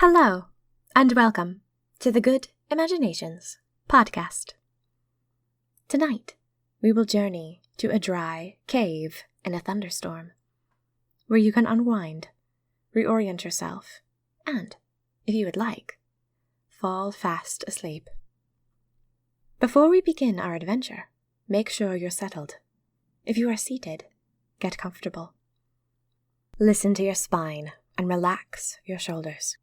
Hello, and welcome to the Good Imaginations podcast. Tonight, we will journey to a dry cave in a thunderstorm, where you can unwind, reorient yourself, and, if you would like, fall fast asleep. Before we begin our adventure, make sure you're settled. If you are seated, get comfortable. Listen to your spine and relax your shoulders.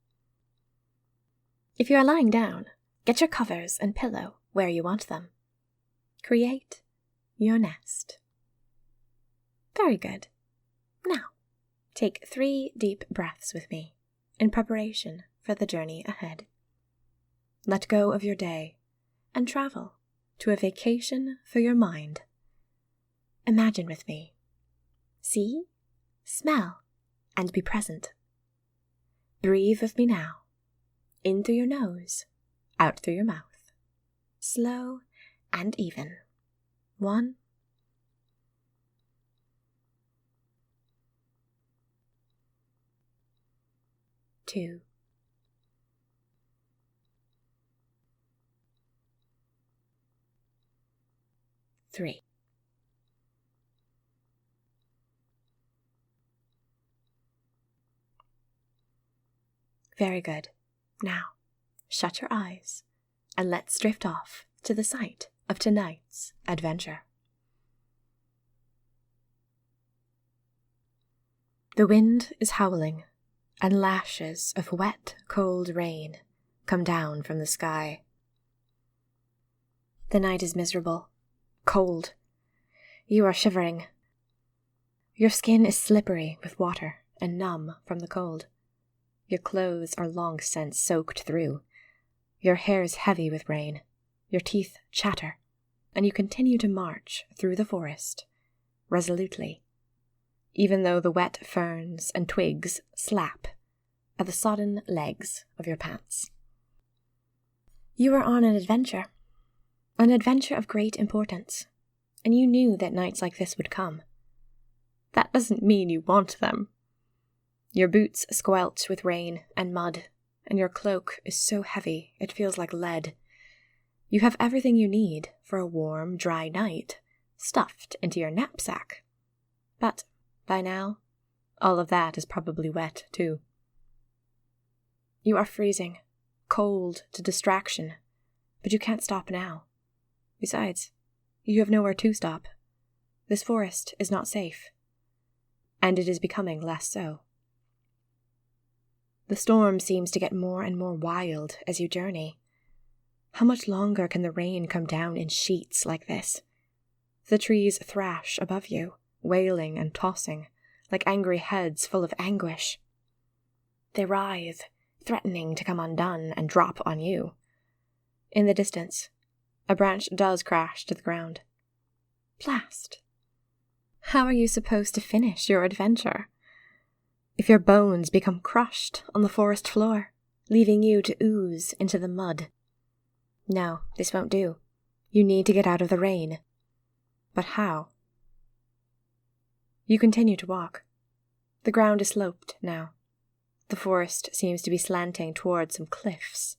If you are lying down, get your covers and pillow where you want them. Create your nest. Very good. Now, take 3 deep breaths with me in preparation for the journey ahead. Let go of your day and travel to a vacation for your mind. Imagine with me. See, smell, and be present. Breathe with me now. In through your nose, out through your mouth. Slow and even. 1, 2, 3. Very good. Now, shut your eyes and let's drift off to the site of tonight's adventure. The wind is howling, and lashes of wet, cold rain come down from the sky. The night is miserable, cold. You are shivering. Your skin is slippery with water and numb from the cold. Your clothes are long since soaked through. Your hair is heavy with rain. Your teeth chatter, and you continue to march through the forest, resolutely, even though the wet ferns and twigs slap at the sodden legs of your pants. You are on an adventure of great importance, and you knew that nights like this would come. That doesn't mean you want them. Your boots squelch with rain and mud, and your cloak is so heavy it feels like lead. You have everything you need for a warm, dry night, stuffed into your knapsack. But, by now, all of that is probably wet, too. You are freezing, cold to distraction, but you can't stop now. Besides, you have nowhere to stop. This forest is not safe, and it is becoming less so. The storm seems to get more and more wild as you journey. How much longer can the rain come down in sheets like this? The trees thrash above you, wailing and tossing, like angry heads full of anguish. They writhe, threatening to come undone and drop on you. In the distance, a branch does crash to the ground. Blast! How are you supposed to finish your adventure? If your bones become crushed on the forest floor, leaving you to ooze into the mud. No, this won't do. You need to get out of the rain. But how? You continue to walk. The ground is sloped now. The forest seems to be slanting towards some cliffs.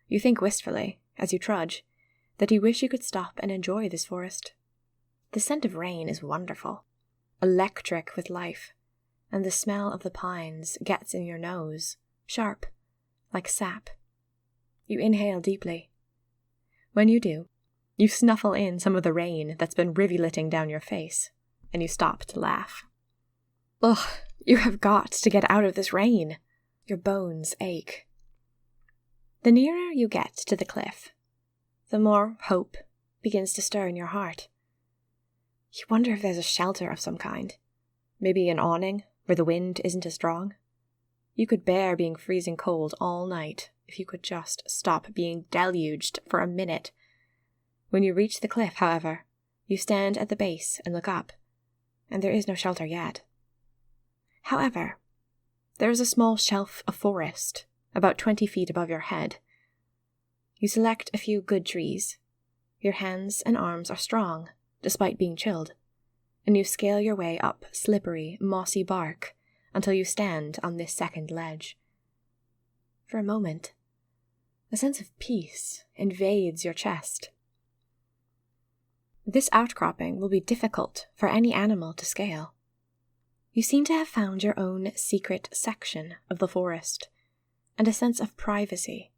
You think wistfully, as you trudge, that you wish you could stop and enjoy this forest. The scent of rain is wonderful, electric with life. And the smell of the pines gets in your nose, sharp, like sap. You inhale deeply. When you do, you snuffle in some of the rain that's been rivulating down your face, and you stop to laugh. Ugh, you have got to get out of this rain. Your bones ache. The nearer you get to the cliff, the more hope begins to stir in your heart. You wonder if there's a shelter of some kind. Maybe an awning where the wind isn't as strong. You could bear being freezing cold all night if you could just stop being deluged for a minute. When you reach the cliff, however, you stand at the base and look up, and there is no shelter yet. However, there is a small shelf of forest about 20 feet above your head. You select a few good trees. Your hands and arms are strong, despite being chilled, and you scale your way up slippery, mossy bark until you stand on this second ledge. for a moment. A sense of peace invades your chest. This outcropping will be difficult for any animal to scale. You seem to have found your own secret section of the forest, and a sense of privacy,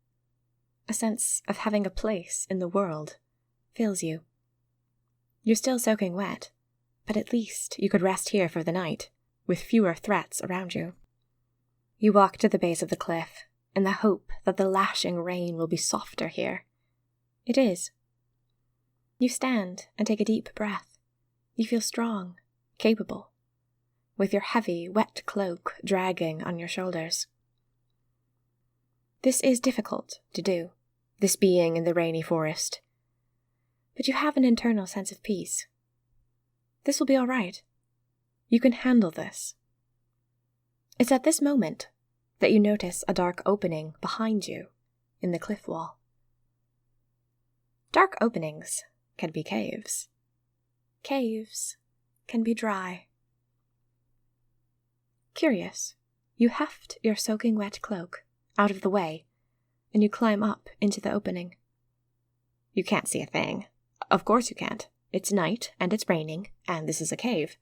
a sense of having a place in the world, fills you. You're still soaking wet, but at least you could rest here for the night, with fewer threats around you. You walk to the base of the cliff, in the hope that the lashing rain will be softer here. It is. You stand and take a deep breath. You feel strong, capable, with your heavy, wet cloak dragging on your shoulders. This is difficult to do, this being in the rainy forest, but you have an internal sense of peace. This will be all right. You can handle this. It's at this moment that you notice a dark opening behind you in the cliff wall. Dark openings can be caves. Caves can be dry. Curious, you heft your soaking wet cloak out of the way, and you climb up into the opening. You can't see a thing. Of course you can't. It's night, and it's raining, and this is a cave.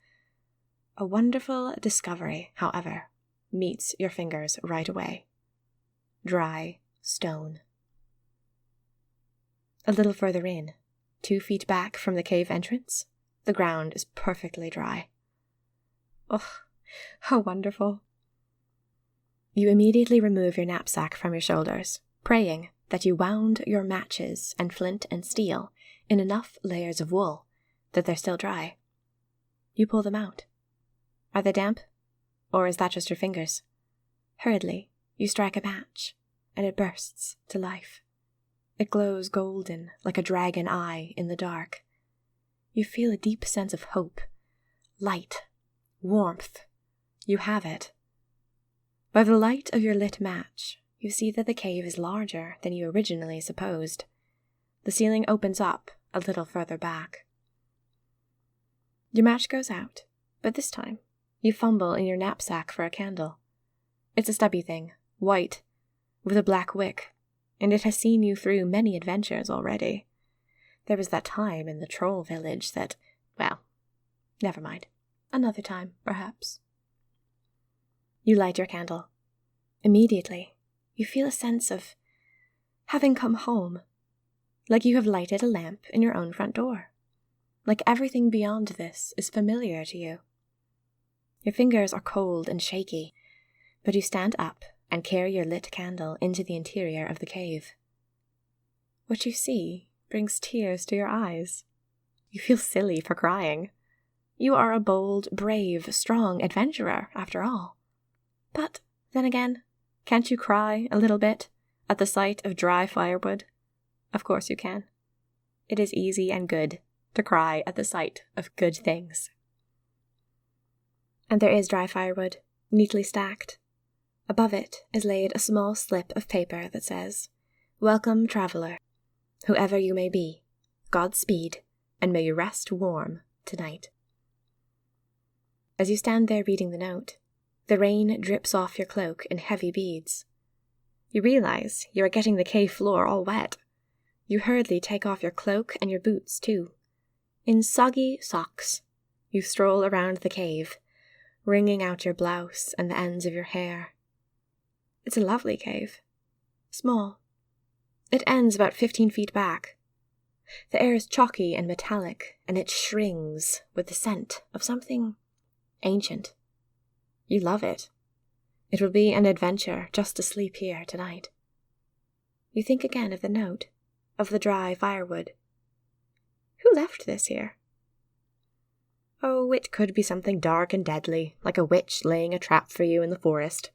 A wonderful discovery, however, meets your fingers right away. Dry stone. A little further in, 2 feet back from the cave entrance, the ground is perfectly dry. Oh, how wonderful. You immediately remove your knapsack from your shoulders, praying that you wound your matches and flint and steel in enough layers of wool that they're still dry. You pull them out. Are they damp? Or is that just your fingers? Hurriedly, you strike a match, and it bursts to life. It glows golden like a dragon eye in the dark. You feel a deep sense of hope, light, warmth. You have it. By the light of your lit match, you see that the cave is larger than you originally supposed. The ceiling opens up a little further back. Your match goes out, but this time you fumble in your knapsack for a candle. It's a stubby thing, white, with a black wick, and it has seen you through many adventures already. There was that time in the troll village that, well, never mind. Another time, perhaps. You light your candle. Immediately, you feel a sense of having come home, like you have lighted a lamp in your own front door, like everything beyond this is familiar to you. Your fingers are cold and shaky, but you stand up and carry your lit candle into the interior of the cave. What you see brings tears to your eyes. You feel silly for crying. You are a bold, brave, strong adventurer, after all. But, then again, can't you cry a little bit at the sight of dry firewood? Of course you can. It is easy and good to cry at the sight of good things. And there is dry firewood, neatly stacked. Above it is laid a small slip of paper that says, "Welcome, traveller. Whoever you may be, Godspeed, and may you rest warm tonight." As you stand there reading the note, the rain drips off your cloak in heavy beads. You realize you are getting the cave floor all wet. You hurriedly take off your cloak and your boots, too. In soggy socks, you stroll around the cave, wringing out your blouse and the ends of your hair. It's a lovely cave. Small. It ends about 15 feet back. The air is chalky and metallic, and it shrings with the scent of something ancient. You love it. It will be an adventure just to sleep here tonight. You think again of the note, of the dry firewood. Who left this here? Oh, it could be something dark and deadly, like a witch laying a trap for you in the forest,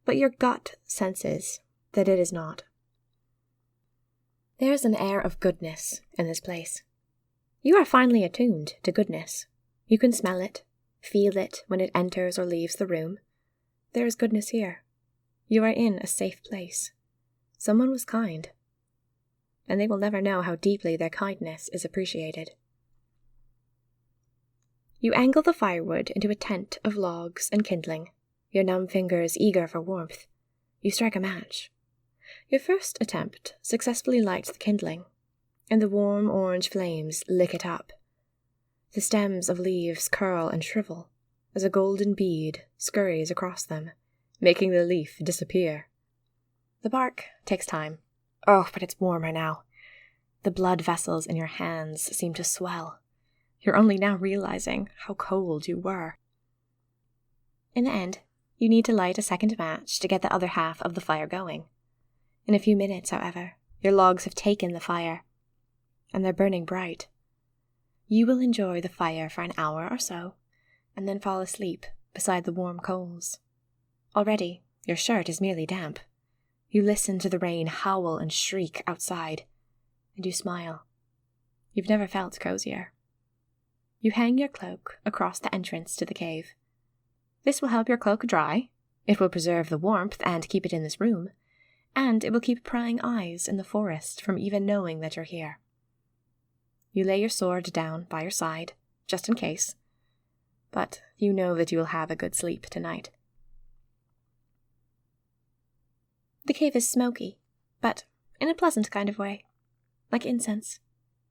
but your gut senses that it is not. There is an air of goodness in this place. You are finely attuned to goodness. You can smell it, feel it when it enters or leaves the room. There is goodness here. You are in a safe place. Someone was kind, and they will never know how deeply their kindness is appreciated. You angle the firewood into a tent of logs and kindling, your numb fingers eager for warmth. You strike a match. Your first attempt successfully lights the kindling, and the warm orange flames lick it up. The stems of leaves curl and shrivel as a golden bead scurries across them, making the leaf disappear. The bark takes time. Oh, but it's warmer now. The blood vessels in your hands seem to swell. You're only now realizing how cold you were. In the end, you need to light a second match to get the other half of the fire going. In a few minutes, however, your logs have taken the fire, and they're burning bright. You will enjoy the fire for an hour or so, and then fall asleep beside the warm coals. Already, your shirt is merely damp. You listen to the rain howl and shriek outside, and you smile. You've never felt cozier. You hang your cloak across the entrance to the cave. This will help your cloak dry, it will preserve the warmth and keep it in this room, and it will keep prying eyes in the forest from even knowing that you're here. You lay your sword down by your side, just in case, but you know that you will have a good sleep tonight. The cave is smoky, but in a pleasant kind of way, like incense,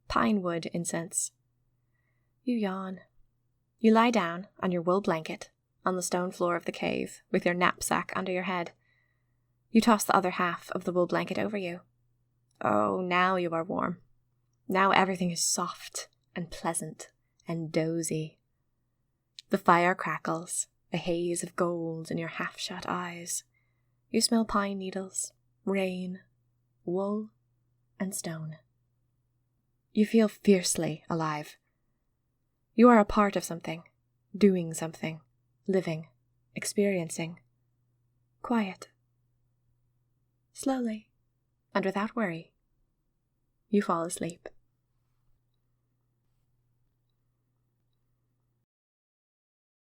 pine wood incense. You yawn. You lie down on your wool blanket on the stone floor of the cave with your knapsack under your head. You toss the other half of the wool blanket over you. Oh, now you are warm. Now everything is soft and pleasant and dozy. The fire crackles, a haze of gold in your half-shut eyes. You smell pine needles, rain, wool, and stone. You feel fiercely alive. You are a part of something, doing something, living, experiencing. Quiet. Slowly, and without worry, you fall asleep.